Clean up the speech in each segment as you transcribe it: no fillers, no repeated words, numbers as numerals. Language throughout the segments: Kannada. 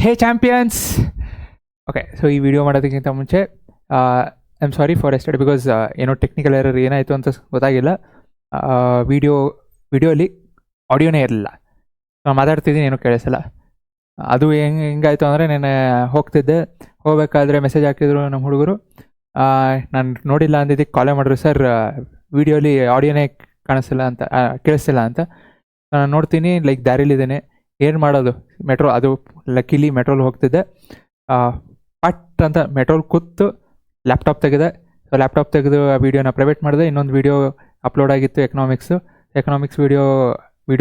ಹೇ ಚಾಂಪಿಯನ್ಸ್. ಓಕೆ, ಸೊ ಈ ವಿಡಿಯೋ ಮಾಡೋದಕ್ಕಿಂತ ಮುಂಚೆ I am sorry for yesterday because ಏನೋ ಟೆಕ್ನಿಕಲ್ ಎರರ್ ಏನಾಯಿತು ಅಂತ ಗೊತ್ತಾಗಿಲ್ಲ. ವಿಡಿಯೋಲಿ ಆಡಿಯೋನೇ ಇರಲಿಲ್ಲ. ನಾನು ಮಾತಾಡ್ತಿದ್ದೀನಿ, ಏನೂ ಕೇಳಿಸಲ್ಲ. ಅದು ಹೆಂಗಾಯಿತು ಅಂದರೆ ನಾನು ಹೋಗಬೇಕಾದ್ರೆ ಮೆಸೇಜ್ ಹಾಕಿದ್ರು ನಮ್ಮ ಹುಡುಗರು. ನಾನು ನೋಡಿಲ್ಲ ಅಂದಿದ್ದಕ್ಕೆ ಕಾಲೇ ಮಾಡಿದ್ರು, ಸರ್ ವಿಡಿಯೋಲಿ ಆಡಿಯೋನೇ ಕಾಣಿಸ್ತಿಲ್ಲ ಅಂತ, ಕೇಳಿಸ್ತಿಲ್ಲ ಅಂತ. ನಾನು ನೋಡ್ತೀನಿ, ಲೈಕ್ ದಾರಿಲಿದ್ದೇನೆ, ಏನು ಮಾಡೋದು? ಮೆಟ್ರೋ, ಅದು ಲಕ್ಕಿಲಿ ಮೆಟ್ರೋಲ್ ಹೋಗ್ತಿದ್ದೆ. ಪಟ್ ಅಂತ ಮೆಟ್ರೋಲ್ ಕೂತು ಲ್ಯಾಪ್ಟಾಪ್ ತೆಗೆದೆ. ಲ್ಯಾಪ್ಟಾಪ್ ತೆಗೆದು ಆ ವೀಡಿಯೋನ ಪ್ರೈವೇಟ್ ಮಾಡಿದೆ. ಇನ್ನೊಂದು ವೀಡಿಯೋ ಅಪ್ಲೋಡ್ ಆಗಿತ್ತು, ಎಕನಾಮಿಕ್ಸ್ ವೀಡಿಯೋ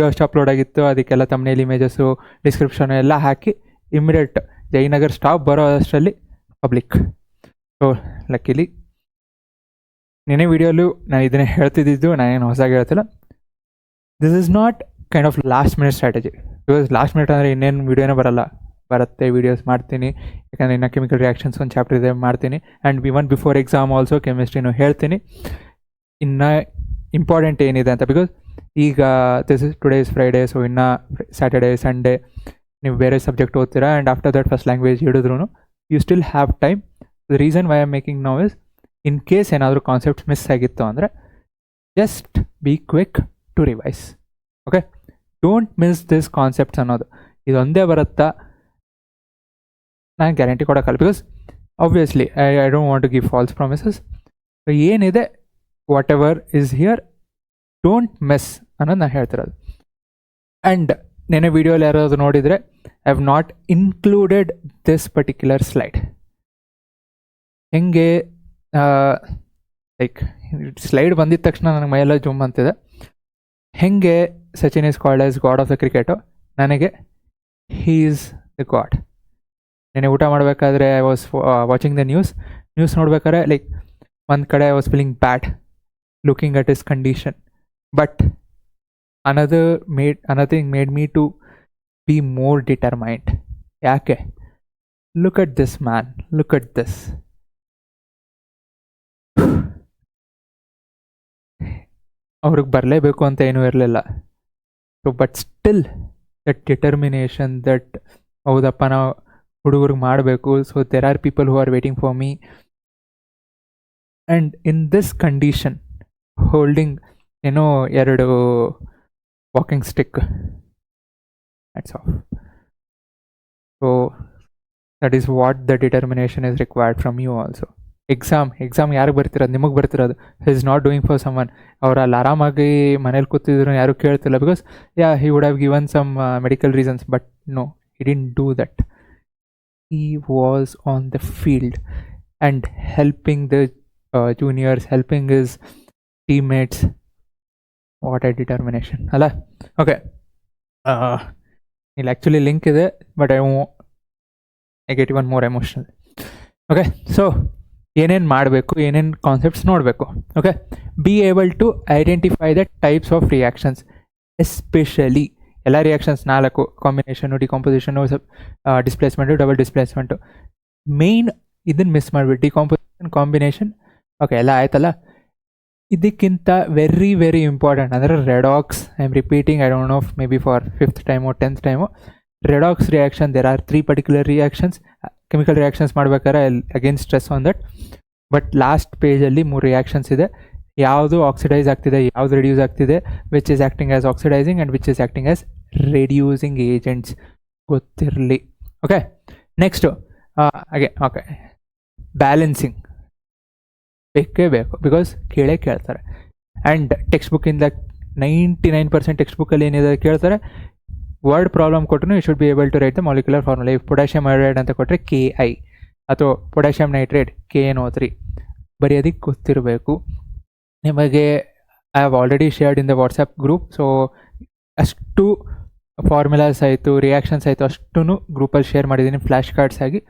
ಅಷ್ಟು ಅಪ್ಲೋಡ್ ಆಗಿತ್ತು. ಅದಕ್ಕೆಲ್ಲ ತಮ್ಮನೇಲಿ ಇಮೇಜಸ್ಸು, ಡಿಸ್ಕ್ರಿಪ್ಷನ್ ಎಲ್ಲ ಹಾಕಿ ಇಮ್ಮಿಡಿಯೇಟ್ ಜಯನಗರ್ ಸ್ಟಾಪ್ ಬರೋ ಅಷ್ಟರಲ್ಲಿ ಪಬ್ಲಿಕ್. ಸೊ ಲಕ್ಕಿಲಿ ನೆನೆ ವೀಡಿಯೋಲು ನಾನು ಇದನ್ನೇ ಹೇಳ್ತಿದ್ದು, ನಾನೇನು ಹೊಸಾಗಿ ಹೇಳ್ತಿಲ್ಲ. This is not kind of last minute strategy. Because last minute ಅಂದರೆ ಇನ್ನೇನು ವೀಡಿಯೋನೇ ಬರುತ್ತೆ, ವೀಡಿಯೋಸ್ ಮಾಡ್ತೀನಿ. ಯಾಕಂದರೆ ಇನ್ನು ಕೆಮಿಕಲ್ ರಿಯಾಕ್ಷನ್ಸ್ ಒಂದು ಚಾಪ್ಟರ್ ಇದೆ, ಮಾಡ್ತೀನಿ. And even before exam also ಕೆಮಿಸ್ಟ್ರಿನೂ ಹೇಳ್ತೀನಿ. ಇನ್ನು ಇಂಪಾರ್ಟೆಂಟ್ ಏನಿದೆ ಅಂತ, ಬಿಕಾಸ್ ಈಗ ಟುಡೇ ಇಸ್ ಫ್ರೈಡೇ, ಸೊ ಇನ್ನು ಸ್ಯಾಟರ್ಡೇ ಸಂಡೇ ನೀವು ಬೇರೆ ಸಬ್ಜೆಕ್ಟ್ ಓದ್ತೀರಾ. And after that first language ಹಿಡಿದ್ರು you still have time. The reason why am making now is, in case ಏನಾದರೂ ಕಾನ್ಸೆಪ್ಟ್ಸ್ ಮಿಸ್ ಆಗಿತ್ತು ಅಂದರೆ just be quick to revise. Okay, don't miss this concepts ಅನ್ನೋದು. ಇದೊಂದೇ ಬರುತ್ತಾ ನಾನು ಗ್ಯಾರಂಟಿ ಕೊಡೋಕ್ಕಲ್ಲ, because obviously I don't want to give false promises. ಏನಿದೆ whatever is here, don't miss ಅನ್ನೋದು ನಾನು ಹೇಳ್ತಿರೋದು. ಆ್ಯಂಡ್ ನೆನೆ ವೀಡಿಯೋಲಿ ಯಾರಾದರೂ ನೋಡಿದರೆ I have not included this particular slide. ಹೆಂಗೆ ಲೈಕ್ ಸ್ಲೈಡ್ ಬಂದಿದ್ದ ತಕ್ಷಣ ನನಗೆ ಮೈಯೆಲ್ಲ ಜುಮ್ ಅಂತಿದೆ. ಹೆಂಗೆ Sachin is called as god of the cricket, ನನಗೆ ಹೀ ಈಸ್ ದ ಗಾಡ್. ನೆನೆ ಊಟ ಮಾಡಬೇಕಾದ್ರೆ I was watching the news ನೋಡ್ಬೇಕಾದ್ರೆ ಲೈಕ್ ಒಂದು ಕಡೆ I was feeling bad looking at his condition, but another thing made me to be more determined. ಯಾಕೆ? look at this man, look at this. ಅವ್ರಿಗೆ ಬರಲೇಬೇಕು ಅಂತ ಏನೂ ಇರಲಿಲ್ಲ. So but still that determination, that ಹೌದಪ್ಪ ನಾವು ಹುಡುಗರಿಗೆ ಮಾಡಬೇಕು, so there are people who are waiting for me. And in this condition holding ಏನೋ 2 walking stick, that's all. So that is what the determination is required from you also. Exam ಯಾರಿಗೆ ಬರ್ತಿರೋದು? ನಿಮಗೆ ಬರ್ತಿರೋದು. He is not doing for summon. ಅವ್ರು ಅಲ್ಲಿ ಆರಾಮಾಗಿ ಮನೇಲಿ ಕೂತಿದ್ರು, ಯಾರೂ ಕೇಳ್ತಿಲ್ಲ. Because he would have given some medical reasons, but no, he didn't do that. He was on the field and helping the juniors, helping his teammates. What a determination ಅಲ್ಲ? ಓಕೆ, ಇಲ್ಲಿ ಆ್ಯಕ್ಚುಲಿ ಲಿಂಕ್ ಇದೆ, but I get even more emotional. Okay, so ಏನೇನು ಮಾಡಬೇಕು, ಏನೇನು ಕಾನ್ಸೆಪ್ಟ್ಸ್ ನೋಡಬೇಕು. Okay, be able to identify the types of reactions, especially ಎಲ್ಲ reactions 4 combination, decomposition, displacement, double displacement. Main ಇದನ್ನು ಮಿಸ್ ಮಾಡಿಬಿಟ್ಟು ಡಿಕಾಂಪೋಸಿಷನ್, ಕಾಂಬಿನೇಷನ್. ಓಕೆ, ಎಲ್ಲ ಆಯ್ತಲ್ಲ. ಇದಕ್ಕಿಂತ ವೆರಿ ವೆರಿ ಇಂಪಾರ್ಟೆಂಟ್ ಅಂದರೆ redox. I am repeating, I don't know maybe for 5th time 10th time. Redox reaction, there are 3 particular reactions. Chemical reactions ಮಾಡ್ಬೇಕಾದ್ರೆ again stress on that. But last ಪೇಜಲ್ಲಿ 3 ರಿಯಾಕ್ಷನ್ಸ್ ಇದೆ. ಯಾವುದು ಆಕ್ಸಿಡೈಸ್ ಆಗ್ತಿದೆ, ಯಾವುದು ರಿಡ್ಯೂಸ್ ಆಗ್ತಿದೆ, which is acting as oxidising and which is acting as reducing agents ಗೊತ್ತಿರಲಿ. ಓಕೆ, ನೆಕ್ಸ್ಟು ಓಕೆ, ಬ್ಯಾಲೆನ್ಸಿಂಗ್ ಬೇಕೇ ಬೇಕು, ಬಿಕಾಸ್ ಕೇಳ್ತಾರೆ. ಆ್ಯಂಡ್ ಟೆಕ್ಸ್ಟ್ ಬುಕ್ಕಿಂದ 99% ಟೆಕ್ಸ್ಟ್ ಬುಕ್ಕಲ್ಲಿ ಏನಿದೆ ಕೇಳ್ತಾರೆ. ವರ್ಡ್ ಪ್ರಾಬ್ಲಮ್ ಕೊಟ್ಟರು you should be able to write the molecular formula. If potassium hydride ಅಂತ ಕೊಟ್ಟರೆ KI, ಅಥವಾ ಪೊಟ್ಯಾಷಿಯಮ್ ನೈಟ್ರೇಟ್ KNO3 ಬರೆಯೋದಕ್ಕೆ ಗೊತ್ತಿರಬೇಕು ನಿಮಗೆ. I have already shared in the WhatsApp group. So ಅಷ್ಟು ಫಾರ್ಮುಲಾಸ್ ಆಯಿತು, ರಿಯಾಕ್ಷನ್ಸ್ ಆಯಿತು, ಅಷ್ಟೂ ಗ್ರೂಪಲ್ಲಿ ಶೇರ್ ಮಾಡಿದ್ದೀನಿ ಫ್ಲ್ಯಾಶ್ ಕಾರ್ಡ್ಸ್ ಆಗಿ.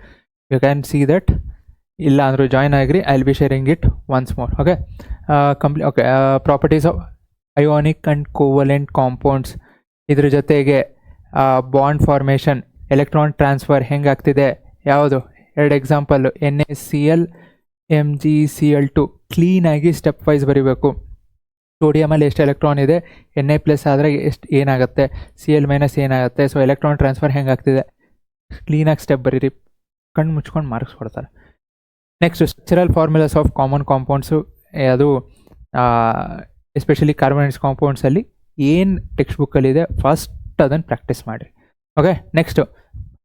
You can see that. ಇಲ್ಲ ಅಂದರೂ ಜಾಯ್ನ್ ಆಗಿರಿ, I will be sharing it once more. Okay, okay, properties of ionic and covalent compounds. ಇದ್ರ ಜೊತೆಗೆ ಬಾಂಡ್ ಫಾರ್ಮೇಷನ್, ಎಲೆಕ್ಟ್ರಾನ್ ಟ್ರಾನ್ಸ್ಫರ್ ಹೆಂಗಾಗ್ತಿದೆ, ಯಾವುದು 2 ಎಕ್ಸಾಂಪಲ್ಲು, NaCl MgCl2. ಕ್ಲೀನಾಗಿ ಸ್ಟೆಪ್ ವೈಸ್ ಬರೀಬೇಕು. ಸೋಡಿಯಮಲ್ಲಿ ಎಷ್ಟು ಎಲೆಕ್ಟ್ರಾನ್ ಇದೆ, Na+ ಆದರೆ ಏನಾಗುತ್ತೆ, Cl- ಏನಾಗುತ್ತೆ. ಸೊ ಎಲೆಕ್ಟ್ರಾನ್ ಟ್ರಾನ್ಸ್ಫರ್ ಹೆಂಗಾಗ್ತಿದೆ, ಕ್ಲೀನಾಗಿ ಸ್ಟೆಪ್ ಬರೀರಿ, ಕಣ್ಣು ಮುಚ್ಕೊಂಡು ಮಾರ್ಕ್ಸ್ ಕೊಡ್ತಾರೆ. Next structural formulas of common compounds, ಅದು ಎಸ್ಪೆಷಲಿ ಕಾರ್ಬನೇಟ್ಸ್ ಕಾಂಪೌಂಡ್ಸಲ್ಲಿ ಏನು ಟೆಕ್ಸ್ಟ್ ಬುಕ್ಕಲ್ಲಿದೆ ಫಸ್ಟ್ ಅದನ್ನು ಪ್ರಾಕ್ಟೀಸ್ ಮಾಡಿರಿ. ಓಕೆ, ನೆಕ್ಸ್ಟು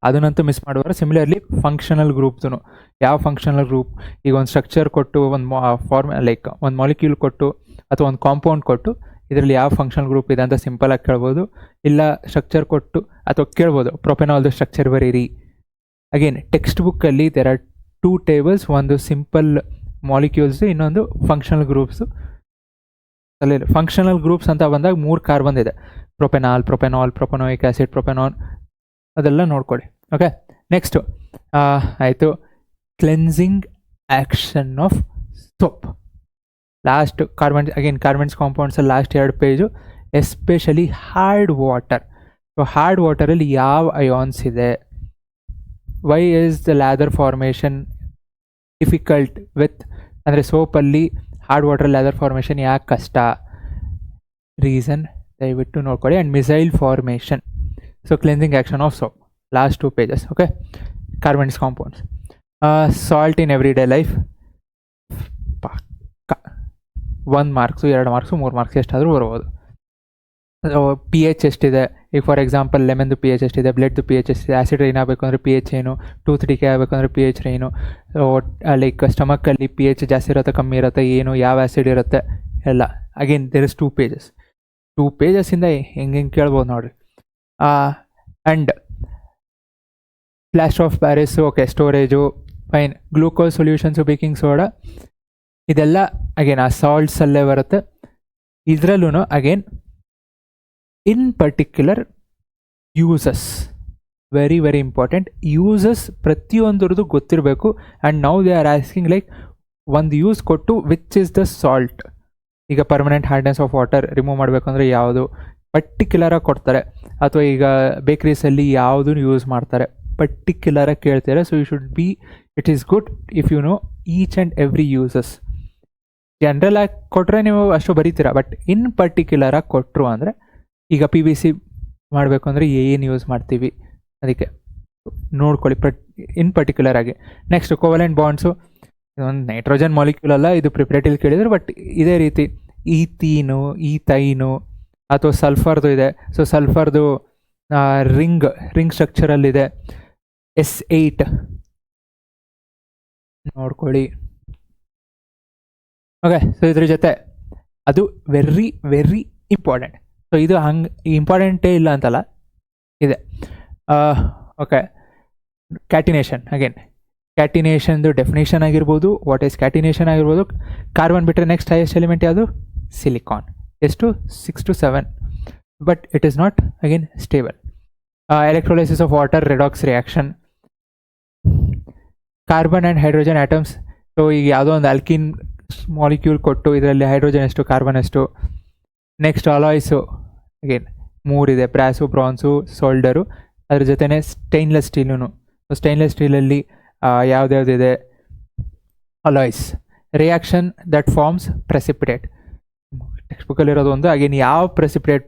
ಅದನ್ನಂತೂ ಮಿಸ್ ಮಾಡುವಾಗ ಸಿಮಿಲರ್ಲಿ ಫಂಕ್ಷನಲ್ ಗ್ರೂಪ್ದು, ಯಾವ ಫಂಕ್ಷನಲ್ ಗ್ರೂಪ್, ಈಗ ಒಂದು ಸ್ಟ್ರಕ್ಚರ್ ಕೊಟ್ಟು ಒಂದು ಲೈಕ್ ಒಂದು ಮಾಲಿಕ್ಯೂಲ್ ಕೊಟ್ಟು ಅಥವಾ ಒಂದು ಕಾಂಪೌಂಡ್ ಕೊಟ್ಟು ಇದರಲ್ಲಿ ಯಾವ ಫಂಕ್ಷನಲ್ ಗ್ರೂಪ್ ಇದೆ ಅಂತ ಸಿಂಪಲಾಗಿ ಕೇಳ್ಬೋದು, ಇಲ್ಲ ಸ್ಟ್ರಕ್ಚರ್ ಕೊಟ್ಟು ಅಥವಾ ಕೇಳ್ಬೋದು ಪ್ರೊಪೆನಾಲ್ದು ಸ್ಟ್ರಕ್ಚರ್ ಬರೀರಿ. ಅಗೇನ್ ಟೆಕ್ಸ್ಟ್ ಬುಕ್ಕಲ್ಲಿ ದೇರ್ ಆರ್ 2 ಟೇಬಲ್ಸ್, ಒಂದು ಸಿಂಪಲ್ ಮಾಲಿಕ್ಯೂಲ್ಸು, ಇನ್ನೊಂದು ಫಂಕ್ಷನಲ್ ಗ್ರೂಪ್ಸು. ಅಲ್ಲಿ ಫಂಕ್ಷನಲ್ ಗ್ರೂಪ್ಸ್ ಅಂತ ಬಂದಾಗ 3 ಕಾರ್ಬನ್ ಇದೆ, ಪ್ರೊಪೆನಾಲ್, ಪ್ರೊಪೆನೋಯಿಕ್ ಆ್ಯಸಿಡ್, ಪ್ರೊಪೆನಾನ್, ಅದೆಲ್ಲ ನೋಡ್ಕೊಳ್ಳಿ. ಓಕೆ, ನೆಕ್ಸ್ಟು ಆಯಿತು cleansing action of soap. Last carbons ಕಾಂಪೌಂಡ್ಸಲ್ಲಿ last 2 page especially hard water. So hard ವಾಟರಲ್ಲಿ ಯಾವ ಅಯಾನ್ಸ್ ಇದೆ, why is the lather formation difficult with, ಅಂದರೆ ಸೋಪಲ್ಲಿ ಹಾರ್ಡ್ ವಾಟರ್ ಲ್ಯಾದರ್ ಫಾರ್ಮೇಷನ್ ಯಾಕೆ ಕಷ್ಟ, ರೀಸನ್ ದಯವಿಟ್ಟು ನೋಡ್ಕೊಳ್ಳಿ. And micelle formation. So cleansing action of soap, last 2 pages. Okay, carbons compounds. Salt in every day life, 1 marks, 2 marks, 3 marks ಎಷ್ಟಾದರೂ ಬರ್ಬೋದು. ಪಿ ಎಚ್ ಎಷ್ಟಿದೆ, ಈಗ ಫಾರ್ ಎಕ್ಸಾಂಪಲ್ ಲೆಮನ್ದು ಪಿ ಎಚ್ ಎಷ್ಟಿದೆ, ಬ್ಲಡ್ದು ಪಿ ಎಚ್ ಎಷ್ಟಿದೆ, ಆ್ಯಸಿಡ್ ರೈನ್ ಆಗಬೇಕು ಅಂದರೆ ಪಿ ಎಚ್ ಏನು, ಟೂತ್ ಡಿಕೆ ಆಗಬೇಕು ಅಂದರೆ ಪಿ ಎಚ್ ರೈನು, ಲೈಕ್ ಸ್ಟಮಕ್ಕಲ್ಲಿ ಪಿ ಎಚ್ ಜಾಸ್ತಿ ಇರುತ್ತೆ ಕಮ್ಮಿ ಇರುತ್ತೆ, ಏನು ಯಾವ ಆ್ಯಸಿಡ್ ಇರುತ್ತೆ ಎಲ್ಲ. Again there is 2 pages. 2 ಪೇಜಸ್ಸಿಂದ ಹೆಂಗೆ ಕೇಳ್ಬೋದು ನೋಡಿರಿ. And plaster of Paris, okay, storage fine, glucose solutions, baking soda, ಇದೆಲ್ಲ ಅಗೇನ್ ಆ ಸಾಲ್ಟ್ಸಲ್ಲೇ ಬರುತ್ತೆ. ಇದರಲ್ಲೂ again in particular uses, very very important. Uses ಪ್ರತಿಯೊಂದ್ರದ್ದು ಗೊತ್ತಿರಬೇಕು. And now they are asking like ಒಂದು ಯೂಸ್ ಕೊಟ್ಟು ವಿಚ್ ಇಸ್ ದ ಸಾಲ್ಟ್. ಈಗ permanent hardness of water remove ಮಾಡಬೇಕು ಅಂದರೆ ಯಾವುದು ಪರ್ಟಿಕ್ಯುಲರಾಗಿ ಕೊಡ್ತಾರೆ, ಅಥವಾ ಈಗ ಬೇಕ್ರೀಸಲ್ಲಿ ಯಾವುದು ಯೂಸ್ ಮಾಡ್ತಾರೆ ಪರ್ಟಿಕ್ಯುಲರಾಗಿ ಕೇಳ್ತಾರೆ. So you should be, it is good if you know each and every uses. General ಆಗಿ ಕೊಟ್ಟರೆ ನೀವು ಅಷ್ಟು ಬರೀತೀರ, ಬಟ್ ಇನ್ ಪರ್ಟಿಕ್ಯುಲರಾಗಿ ಕೊಟ್ಟರು ಅಂದರೆ ಈಗ ಪಿ ವಿ ಸಿ ಮಾಡಬೇಕು ಅಂದರೆ ಏನು ಯೂಸ್ ಮಾಡ್ತೀವಿ ಅದಕ್ಕೆ ನೋಡ್ಕೊಳ್ಳಿ ಇನ್ ಪರ್ಟಿಕ್ಯುಲರ್ ಆಗಿ. ನೆಕ್ಸ್ಟ್ ಕೋವಲೆಂಟ್ ಬಾಂಡ್ಸು, ಇದೊಂದು ನೈಟ್ರೋಜನ್ ಮಾಲಿಕ್ಯೂಲ್ ಅಲ್ಲ, ಇದು ಪ್ರಿಪ್ರೇಟಿಲ್ ಕೇಳಿದ್ರು, ಬಟ್ ಇದೇ ರೀತಿ ಈಥೀನು, ಈಥೈನು ಅಥವಾ ಸಲ್ಫರ್ದು ಇದೆ. ಸೊ ಸಲ್ಫರ್ದು ರಿಂಗ್ ಸ್ಟ್ರಕ್ಚರಲ್ಲಿದೆ, S8 ನೋಡ್ಕೊಳ್ಳಿ. ಓಕೆ, ಸೊ ಇದ್ರ ಜೊತೆ ಅದು ವೆರಿ ವೆರಿ ಇಂಪಾರ್ಟೆಂಟ್. ಸೊ ಇದು ಹಂಗೆ ಇಂಪಾರ್ಟೆಂಟೇ ಇಲ್ಲ ಅಂತಲ್ಲ, ಇದೆ. Okay, catenation. ಅಗೇನ್ ಕ್ಯಾಟಿನೇಷನ್ದು ಡೆಫಿನೇಷನ್ ಆಗಿರ್ಬೋದು, ವಾಟ್ ಈಸ್ ಕ್ಯಾಟಿನೇಷನ್ ಆಗಿರ್ಬೋದು. ಕಾರ್ಬನ್ ಬಿಟ್ಟರೆ ನೆಕ್ಸ್ಟ್ ಹೈಯೆಸ್ಟ್ ಎಲಿಮೆಂಟ್ ಯಾವುದು, ಸಿಲಿಕಾನ್. ಎಷ್ಟು, 6 to 7, but it is not again stable. Electrolysis of water, redox reaction. Carbon and hydrogen atoms. So ಈಗ ಯಾವುದೋ ಒಂದು ಆಲ್ಕಿನ್ ಮಾಲಿಕ್ಯೂಲ್ ಕೊಟ್ಟು ಇದರಲ್ಲಿ ಹೈಡ್ರೋಜನ್ ಎಷ್ಟು, ಕಾರ್ಬನ್ ಎಷ್ಟು. ನೆಕ್ಸ್ಟ್ ಅಲಾಯ್ಸು, ಅಗೇನ್ 3 ಇದೆ, ಬ್ರಾಸು, ಬ್ರಾನ್ಸು, ಸೋಲ್ಡರು. ಅದ್ರ ಜೊತೆನೇ ಸ್ಟೈನ್ಲೆಸ್ ಸ್ಟೀಲೂ. ಸ್ಟೈನ್ಲೆಸ್ ಸ್ಟೀಲಲ್ಲಿ ಯಾವುದ್ಯಾವುದಿದೆ, alloys. Reaction that forms precipitate, text ಬುಕ್ಕಲ್ಲಿರೋದು ಒಂದು. ಅಗೇನ್ ಯಾವ ಪ್ರೆಸಿಪಿಟೇಟ್,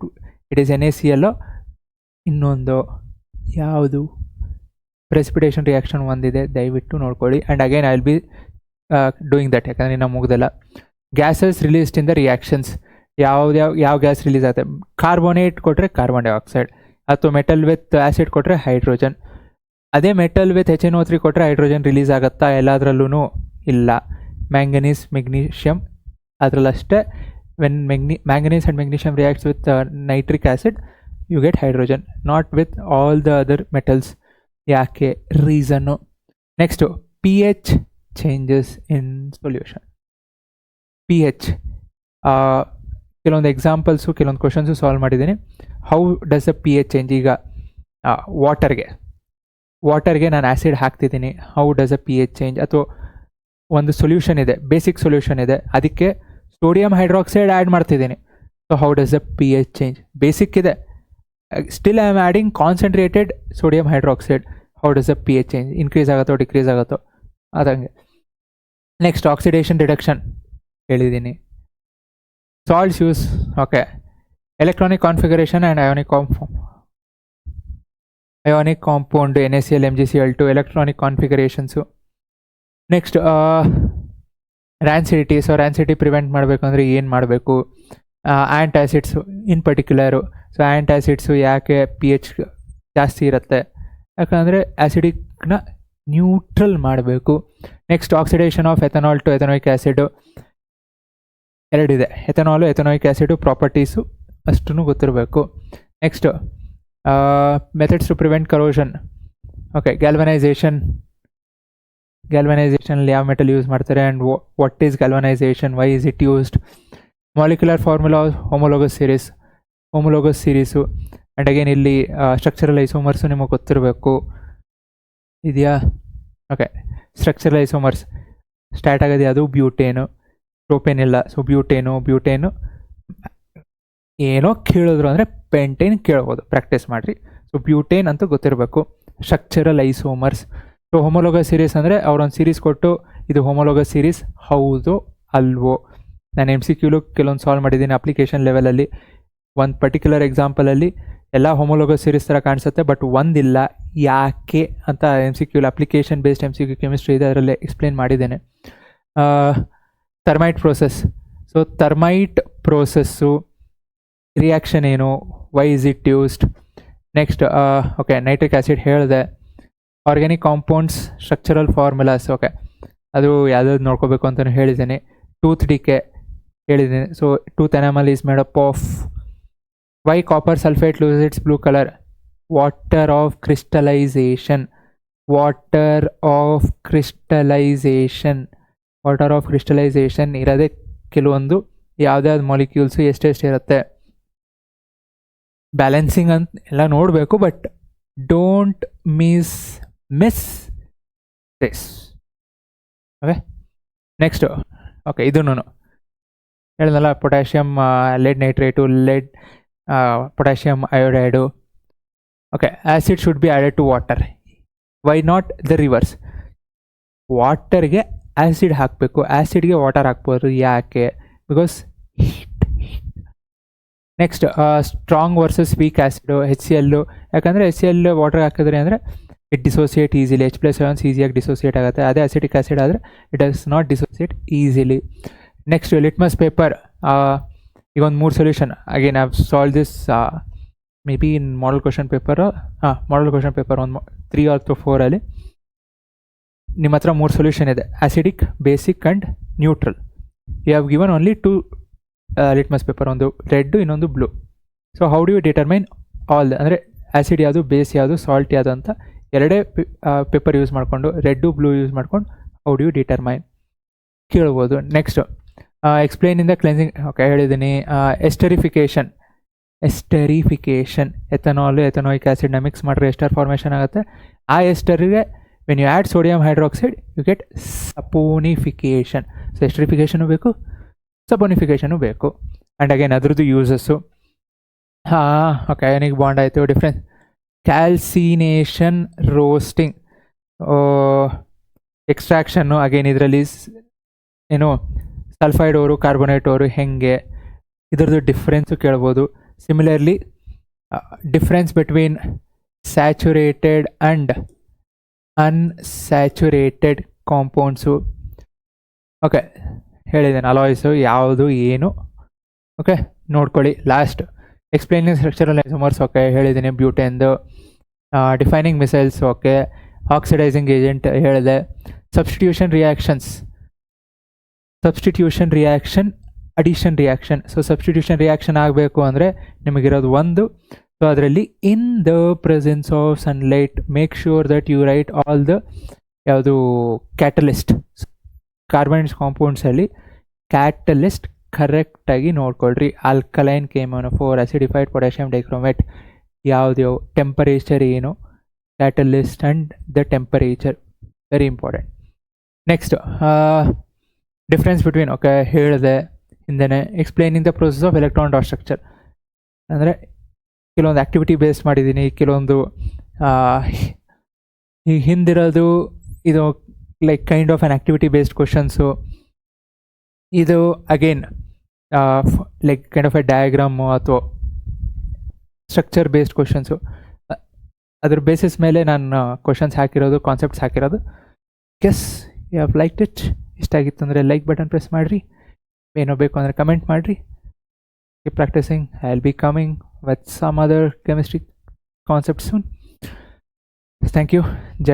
ಇಟ್ ಈಸ್ NaCl. ಇನ್ನೊಂದು ಯಾವುದು, ಪ್ರೆಸಿಪಿಟೇಷನ್ ರಿಯಾಕ್ಷನ್ ಒಂದಿದೆ, ದಯವಿಟ್ಟು ನೋಡ್ಕೊಳ್ಳಿ. And again I will be doing that, ಯಾಕಂದರೆ ಇನ್ನು ಮುಗ್ದಲ್ಲ. Gases released in the reactions, ಯಾವ ಗ್ಯಾಸ್ ರಿಲೀಸ್ ಆಗುತ್ತೆ. ಕಾರ್ಬೋನೇಟ್ ಕೊಟ್ಟರೆ ಕಾರ್ಬನ್ ಡೈಆಕ್ಸೈಡ್, ಅಥವಾ ಮೆಟಲ್ ವಿತ್ ಆ್ಯಸಿಡ್ ಕೊಟ್ಟರೆ ಹೈಡ್ರೋಜನ್. ಅದೇ ಮೆಟಲ್ ವಿತ್ HNO3 ಕೊಟ್ಟರೆ ಹೈಡ್ರೋಜನ್ ರಿಲೀಸ್ ಆಗುತ್ತಾ, ಎಲ್ಲದರಲ್ಲೂ ಇಲ್ಲ. ಮ್ಯಾಂಗನೀಸ್, ಮೆಗ್ನೀಷಿಯಮ್ ಅದರಲ್ಲಷ್ಟೇ. When manganese and magnesium reacts with nitric acid you get hydrogen, not with all the other metals. ಯಾಕೆ, reason. Next pH changes in solution. pH ಕೆಲವೊಂದು ಎಕ್ಸಾಂಪಲ್ಸು, ಕೆಲವೊಂದು ಕ್ವಶನ್ಸು ಸಾಲ್ವ್ ಮಾಡಿದ್ದೀನಿ. How does a pH change. ಈಗ ವಾಟರ್ಗೆ ನಾನು ಆ್ಯಸಿಡ್ ಹಾಕ್ತಿದ್ದೀನಿ, how does a pH change. ಅಥವಾ ಒಂದು ಸೊಲ್ಯೂಷನ್ ಇದೆ, ಬೇಸಿಕ್ ಸೊಲ್ಯೂಷನ್ ಇದೆ, ಅದಕ್ಕೆ ಸೋಡಿಯಂ ಹೈಡ್ರಾಕ್ಸೈಡ್ ಆ್ಯಡ್ ಮಾಡ್ತಿದ್ದೀನಿ. So how does a pH change. Basic ಇದೆ, still I am adding concentrated sodium hydroxide, how does a pH change. Increase ಆಗುತ್ತೋ ಡಿಕ್ರೀಸ್ ಆಗುತ್ತೋ ಅದಂಗೆ. ನೆಕ್ಸ್ಟ್ ಆಕ್ಸಿಡೇಷನ್ ರಿಡಕ್ಷನ್ ಹೇಳಿದ್ದೀನಿ. Salts use, okay. Electronic configuration and ionic ionic compound NaCl MgCl2 electronic configurations. Next rancidity. So rancidity prevent ಮಾಡಬೇಕಂದ್ರೆ ಏನು ಮಾಡಬೇಕು? ಆ್ಯಂಟಾಸಿಡ್ಸು ಇನ್ ಪರ್ಟಿಕ್ಯುಲರು. ಸೊ ಆ್ಯಂಟಾಸಿಡ್ಸು ಯಾಕೆ pH ಜಾಸ್ತಿ ಇರುತ್ತೆ? ಯಾಕಂದರೆ ಆ್ಯಸಿಡಿಕ್ನ ನ್ಯೂಟ್ರಲ್ ಮಾಡಬೇಕು. Next oxidation of ethanol to ethanoic acid ಎರಡಿದೆ. ಎಥನಾಲು ಎಥನೋಯಿಕ್ ಆ್ಯಸಿಡು ಪ್ರಾಪರ್ಟೀಸು ಅಷ್ಟೂ ಗೊತ್ತಿರಬೇಕು. Next methods to prevent corrosion. Okay, ಗ್ಯಾಲ್ವನೈಸೇಷನಲ್ಲಿ ಯಾವ ಮೆಟಲ್ ಯೂಸ್ ಮಾಡ್ತಾರೆ and what is galvanisation, why is it used, molecular formula homologous series and again ಇಲ್ಲಿ ಸ್ಟ್ರಕ್ಚರಲ್ ಐಸೋಮರ್ಸು ನಿಮಗೆ ಗೊತ್ತಿರಬೇಕು. ಇದೆಯಾ? ಓಕೆ, ಸ್ಟ್ರಕ್ಚರಲ್ ಐಸೋಮರ್ಸ್ ಸ್ಟಾರ್ಟ್ ಆಗೋದು ಅದು ಬ್ಯೂಟೇನು, ಪ್ರೋಪೇನ್ ಇಲ್ಲ. ಸೊ ಬ್ಯೂಟೇನು ಏನೋ ಕೇಳಿದ್ರು ಅಂದರೆ ಪೆಂಟೇನ್ ಕೇಳ್ಬೋದು, ಪ್ರಾಕ್ಟೀಸ್ ಮಾಡಿರಿ. ಸೊ ಬ್ಯೂಟೇನ್ ಅಂತೂ ಗೊತ್ತಿರಬೇಕು. Structural isomers. So homologous series ಅಂದರೆ ಅವರೊಂದು ಸೀರೀಸ್ ಕೊಟ್ಟು ಇದು ಹೋಮೋಲೋಗಸ್ ಸೀರೀಸ್ ಹೌದು ಅಲ್ವೋ. ನಾನು MCQಲು ಕೆಲವೊಂದು ಸಾಲ್ವ್ ಮಾಡಿದ್ದೀನಿ ಅಪ್ಲಿಕೇಶನ್ ಲೆವೆಲಲ್ಲಿ. ಒಂದು ಪರ್ಟಿಕ್ಯುಲರ್ ಎಕ್ಸಾಂಪಲಲ್ಲಿ ಎಲ್ಲ ಹೋಮೋಲೋಗಸ್ ಸೀರೀಸ್ ಥರ ಕಾಣಿಸುತ್ತೆ, ಬಟ್ ಒಂದಿಲ್ಲ. ಯಾಕೆ ಅಂತ MCQಲಿ ಅಪ್ಲಿಕೇಶನ್ ಬೇಸ್ಡ್ MCQ ಕೆಮಿಸ್ಟ್ರಿ ಇದೆ, ಅದರಲ್ಲಿ ಎಕ್ಸ್ಪ್ಲೇನ್ ಮಾಡಿದ್ದೇನೆ. Thermite process. So thermite process reaction ಏನು, why is it used. Next okay, nitric acid ಹೇಳಿದೆ. Organic compounds, structural formulas. Okay, ಅದು ಯಾವ್ದಾದ್ರು ನೋಡ್ಕೋಬೇಕು ಅಂತಲೂ ಹೇಳಿದ್ದೀನಿ. ಟೂತ್ ಡಿಕೆ ಹೇಳಿದ್ದೀನಿ. So tooth enamel is made up of why copper sulphate lose its blue colour, water of crystallisation ಇರೋದೇ ಕೆಲವೊಂದು ಯಾವುದ್ಯಾವ್ದು ಮಾಲಿಕ್ಯೂಲ್ಸು ಎಷ್ಟೆಷ್ಟು ಇರುತ್ತೆ. ಬ್ಯಾಲೆನ್ಸಿಂಗ್ ಅಂತ ಎಲ್ಲ ನೋಡಬೇಕು, but don't miss this. Okay, next okay, ಇದನ್ನು ಹೇಳಿದ್ನಲ್ಲ, potassium lead nitrate, potassium iodide. Okay, acid should be added to water. Why not the reverse? ವಾಟರ್ಗೆ ಆ್ಯಸಿಡ್ ಹಾಕಬೇಕು, ಆ್ಯಸಿಡ್ಗೆ ವಾಟರ್ ಹಾಕ್ಬೋದು. ಯಾಕೆ? Because heat. Next strong versus weak acid, HCl. ಯಾಕಂದರೆ HCl ವಾಟರ್ ಹಾಕಿದ್ರೆ ಅಂದರೆ ಇಟ್ ಡಿಸೋಸಿಯೇಟ್ ಈಸಿಲಿ. H+7 ಈಸಿಯಾಗಿ ಡಿಸೋಸಿಯೇಟ್ ಆಗುತ್ತೆ. ಅದೇ ಅಸಿಟಿಕ್ ಆ್ಯಸಿಡ್ ಆದರೆ it does not dissociate easily. Next litmus paper. ಈಗ ಒಂದು 3 solution. Again I have solve this maybe in model question paper ಒಂದು 3 or 4 ನಿಮ್ಮ ಹತ್ರ 3 ಸೊಲ್ಯೂಷನ್ ಇದೆ, acidic, basic and neutral. You have given only 2 litmus paper, ಒಂದು ರೆಡ್ ಇನ್ನೊಂದು blue. So how do you determine all, ಅಂದರೆ ಆ್ಯಸಿಡ್ ಯಾವುದು, ಬೇಸ್ ಯಾವುದು, ಸಾಲ್ಟ್ ಯಾವುದು ಅಂತ ಎರಡೇ ಪೇಪರ್ ಯೂಸ್ ಮಾಡಿಕೊಂಡು, ರೆಡ್ಡು ಬ್ಲೂ ಯೂಸ್ ಮಾಡ್ಕೊಂಡು ಹೌ ಡು ಯು ಡಿಟರ್ಮೈನ್ ಕೇಳ್ಬೋದು. Next explain in the cleansing. Okay, ಹೇಳಿದ್ದೀನಿ. ಎಸ್ಟರಿಫಿಕೇಷನ್. ಎಥನಾಲ್ ಎಥನೋಯಿಕ್ ಆ್ಯಸಿಡ್ನ ಮಿಕ್ಸ್ ಮಾಡಿದ್ರೆ ಎಸ್ಟರ್ ಫಾರ್ಮೇಷನ್ ಆಗುತ್ತೆ. ಆ ಎಸ್ಟರಿಗೆ when you add sodium hydroxide you get saponification. So esterification ಬೇಕು, ಸಪೋನಿಫಿಕೇಷನು ಬೇಕು. ಆ್ಯಂಡ್ ಅಗೇನ್ ಅದ್ರದ್ದು ಯೂಸಸ್ಸು. ಓಕೆ, ಅಯಾನಿಕ್ ಬಾಂಡ್ ಆಯಿತು. Difference calcination, roasting, extraction. Again ಇದರಲ್ಲಿ ಏನು ಸಲ್ಫೈಡ್ ಓರು, ಕಾರ್ಬೋನೇಟ್ ಓರು ಹೆಂಗೆ, ಇದರದ್ದು ಡಿಫ್ರೆನ್ಸು ಕೇಳ್ಬೋದು. Similarly difference between saturated and unsaturated compounds. Okay, ಹೇಳಿದ್ದೇನೆ ಅಲಾಯ್ಸು ಯಾವುದು ಏನು. ಓಕೆ, ನೋಡ್ಕೊಳ್ಳಿ. Last explaining structural isomers. Okay, ಹೇಳಿದ್ದೀನಿ. ಬ್ಯೂಟೇನ್ದು. Defining micelles. Okay, oxidising agent ಹೇಳಿದೆ. Substitution reaction, addition reaction. So substitution reaction ಆಗಬೇಕು ಅಂದರೆ ನಿಮಗಿರೋದು ಒಂದು. ಸೊ ಅದರಲ್ಲಿ in the presence of sunlight make sure that you write all the ಯಾವುದು ಕ್ಯಾಟಲಿಸ್ಟ್. ಕಾರ್ಬನ್ಸ್ ಕಾಂಪೌಂಡ್ಸಲ್ಲಿ ಕ್ಯಾಟಲಿಸ್ಟ್ ಕರೆಕ್ಟಾಗಿ ನೋಡ್ಕೊಳ್ರಿ. Alkaline KMnO4, acidified potassium dichromate, ಯಾವ್ದು, ಟೆಂಪರೇಚರ್ ಏನು, catalyst and the temperature very important. Next difference between. Okay, ಹೇಳಿದೆ ಹಿಂದೆ. Explaining the process of electron dot structure. ಅಂದರೆ ಕೆಲವೊಂದು ಆ್ಯಕ್ಟಿವಿಟಿ ಬೇಸ್ ಮಾಡಿದ್ದೀನಿ, ಕೆಲವೊಂದು ಈಗ ಹಿಂದಿರೋದು ಇದು like kind of an activity based questions. ಇದು again like kind of a diagram ಅಥವಾ ಸ್ಟ್ರಕ್ಚರ್ ಬೇಸ್ಡ್ ಕ್ವಶನ್ಸು. ಅದ್ರ ಬೇಸಿಸ್ ಮೇಲೆ ನಾನು ಕ್ವಶನ್ಸ್ ಹಾಕಿರೋದು, ಕಾನ್ಸೆಪ್ಟ್ಸ್ ಹಾಕಿರೋದು. Guess you have liked it. ಇಷ್ಟ ಆಗಿತ್ತು ಅಂದರೆ ಲೈಕ್ ಬಟನ್ ಪ್ರೆಸ್ ಮಾಡಿರಿ. ಏನೋ ಬೇಕು ಅಂದರೆ ಕಮೆಂಟ್ ಮಾಡಿರಿ. Keep practising. I will be coming with some other chemistry concepts soon. Thank you. Jai